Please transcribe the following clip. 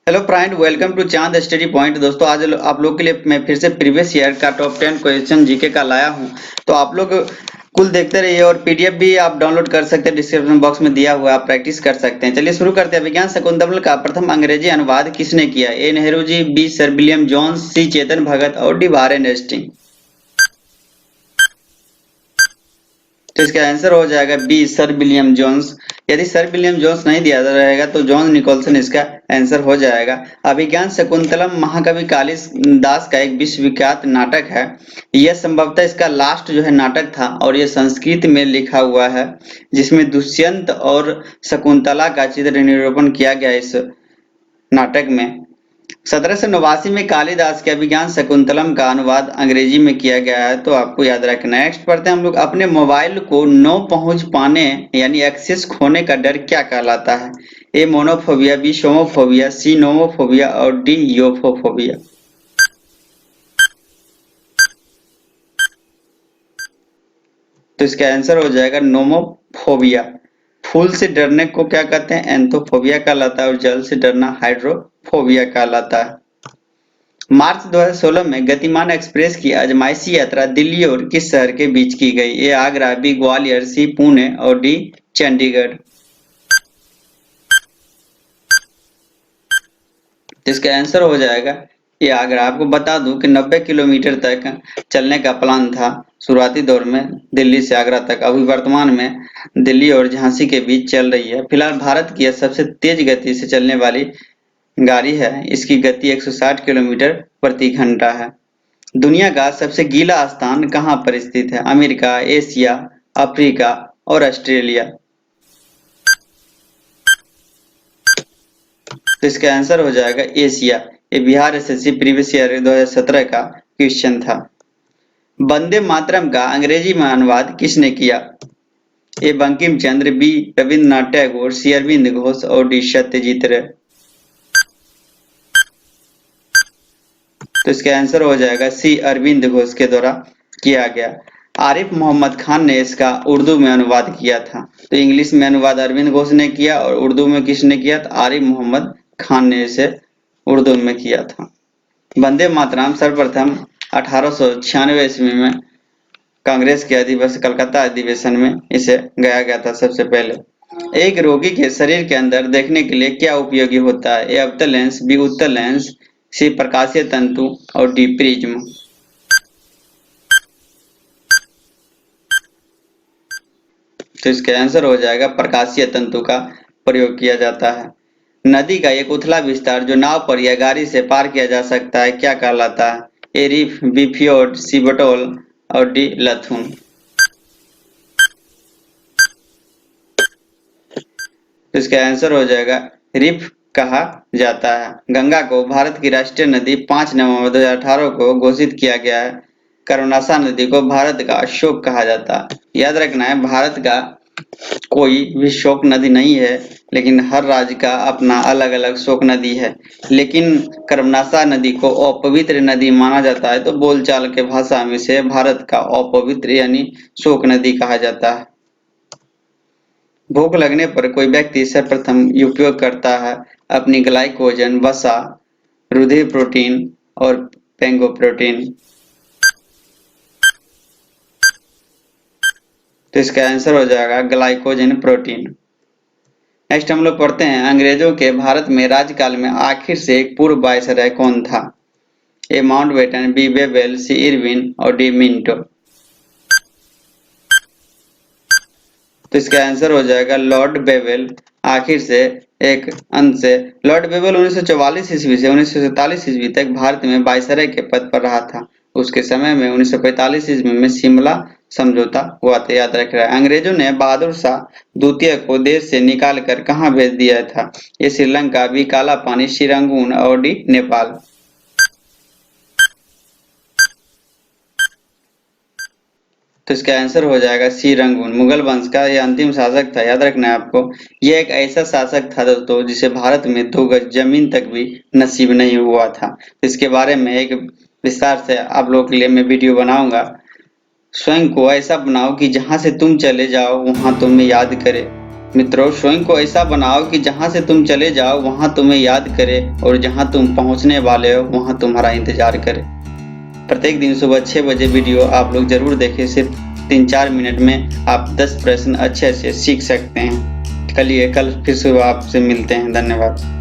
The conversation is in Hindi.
हेलो फ्रेंड, वेलकम टू चांद स्टडी पॉइंट। दोस्तों, आज आप लोग के लिए मैं फिर से प्रीवियस ईयर का टॉप 10 क्वेश्चन जीके का लाया हूं। तो आप लोग कुल देखते रहिए और पीडीएफ भी आप डाउनलोड कर सकते हैं, डिस्क्रिप्शन बॉक्स में दिया हुआ है, आप प्रैक्टिस कर सकते हैं। चलिए शुरू करते हैं। विज्ञान शकुंतलम का प्रथम अंग्रेजी अनुवाद किसने किया? ए Nehru ji, B sir William Jones, सी चेतन भगत और डी वारेन हेस्टिंग। तो इसका आंसर हो जाएगा बी सर विलियम जोन्स। यदि सर विलियम जोन्स नहीं दिया रहेगा तो जॉन निकोलसन इसका आंसर हो जाएगा। अभिज्ञान शकुंतलम महाकवि कालिदास का एक विश्वविख्यात नाटक है। यह संभवतः इसका लास्ट जो है नाटक था और यह संस्कृत में लिखा हुआ है, जिसमें दुष्यंत और शकुंतला का चित्र निरूपण किया गया इस नाटक में। 1789 में कालिदास के अभिज्ञान शकुंतलम का अनुवाद अंग्रेजी में किया गया है, तो आपको याद रखना है। नेक्स्ट पढ़ते हैं हम लोग। अपने मोबाइल को नो पहुंच पाने यानी एक्सेस खोने का डर क्या कहलाता है? ए मोनोफोबिया, बी सोमोफोबिया, सी नोमोफोबिया और डी यूफोफोबिया। तो इसका आंसर हो जाएगा नोमोफोबिया। फूल से डरने को क्या कहते हैं? एंथोफोबिया कहलाता है और जल से डरना हाइड्रोफोबिया कहलाता है। मार्च 2016 में गतिमान एक्सप्रेस की आजमाइशी यात्रा दिल्ली और किस शहर के बीच की गई? ए आगरा, बी ग्वालियर, सी पुणे और डी चंडीगढ़। इसका आंसर हो जाएगा ये आगरा। आपको बता दूं कि 90 किलोमीटर तक चलने का प्लान था शुरुआती दौर में, दिल्ली से आगरा तक। अभी वर्तमान में दिल्ली और झांसी के बीच चल रही है। फिलहाल भारत की यह सबसे तेज गति से चलने वाली गाड़ी है। इसकी गति 160 किलोमीटर प्रति घंटा है। दुनिया का सबसे गीला स्थान कहाँ पर स्थित है? अमेरिका, एशिया, अफ्रीका और ऑस्ट्रेलिया। तो इसका आंसर हो जाएगा एशिया। ये बिहार एसएससी प्रीवियस ईयर 2017 का क्वेश्चन था। वंदे मातरम का अंग्रेजी में अनुवाद किसने किया? ए बंकिम चंद्र, बी रविंद्रनाथ टैगोर, सी अरविंद घोष और डी सत्यजीत रे। तो इसका आंसर हो जाएगा सी अरविंद घोष के द्वारा किया गया। आरिफ मोहम्मद खान ने इसका उर्दू में अनुवाद किया था। तो इंग्लिश में अनुवाद अरविंद घोष ने किया और उर्दू में किसने किया? तो आरिफ मोहम्मद खान ने इसे उर्दू में किया था। वंदे मातरम सर्वप्रथम 1896 ईस्वी में कांग्रेस के कलकत्ता अधिवेशन में इसे गाया गया था सबसे पहले। एक रोगी के शरीर के अंदर देखने के लिए क्या उपयोगी होता है? ए अवतल लेंस, बी उत्तल लेंस, सी प्रकाशीय तंतु और डी प्रिज्म। तो इसका आंसर हो जाएगा प्रकाशीय तंतु का प्रयोग किया जाता है। नदी का एक उथला विस्तार जो नाव पर या गाड़ी से पार किया जा सकता है क्या कहलाता है? ए रिफ, बी फ्योर्ड, सी बटोल और डी लथून। तो इसका आंसर हो जाएगा रिफ कहा जाता है। गंगा को भारत की राष्ट्रीय नदी 5 नवंबर 2018 को घोषित किया गया है। कर्मनाशा नदी को भारत का अशोक कहा जाता है। याद रखना है, भारत का कोई भी शोक नदी नहीं है, लेकिन हर राज्य का अपना अलग अलग शोक नदी है। लेकिन कर्मनाशा नदी को अपवित्र नदी माना जाता है, तो बोलचाल के भाषा में से भारत का अपवित्र यानी शोक नदी कहा जाता है। भूख लगने पर कोई व्यक्ति सर्वप्रथम उपयोग करता है अपनी ग्लाइकोजन, वसा, रुधिर प्रोटीन और पेंगोप्रोटीन। तो इसका आंसर हो जाएगा ग्लाइकोजन प्रोटीन। नेक्स्ट हम लोग पढ़ते हैं। अंग्रेजों के भारत में राज्यकाल में आखिर से एक पूर्व वायसराय कौन था? ए माउंटबेटन, बी बेबल, सी इरविन और डी मिंटो। तो इसका आंसर हो जाएगा लॉर्ड बेवेल। आखिर से एक अंत से लॉर्ड बेवेल 1944 ईस्वी से 1947 ईस्वी तक भारत में वायसराय के पद पर रहा था। उसके समय में 1945 ईस्वी में शिमला समझौता हुआ था। याद रख रहा है। अंग्रेजों ने बहादुर शाह द्वितीय को देश से निकाल कर कहाँ भेज दिया था? ये श्रीलंका, बी काला पानी, सी रंगून और डी नेपाल। तो इसका आंसर हो जाएगा सी रंगून। मुगल वंश का यह अंतिम शासक था। याद रखना है आपको, यह एक ऐसा शासक था दोस्तों जिसे भारत में 2 गज जमीन तक भी नसीब नहीं हुआ था। इसके बारे में एक विस्तार से आप लोगों के लिए मैं वीडियो बनाऊंगा। स्वयं को ऐसा बनाओ कि जहां से तुम चले जाओ वहां तुम्हें याद करे। मित्रों, स्वयं को ऐसा बनाओ कि जहां से तुम चले जाओ वहां तुम्हें याद करे और जहां तुम पहुंचने वाले हो वहां तुम्हारा इंतजार करे। प्रत्येक दिन सुबह 6 बजे वीडियो आप लोग जरूर देखें। सिर्फ 3-4 मिनट में आप 10 प्रश्न अच्छे से सीख सकते हैं। चलिए कल फिर सुबह आपसे मिलते हैं। धन्यवाद।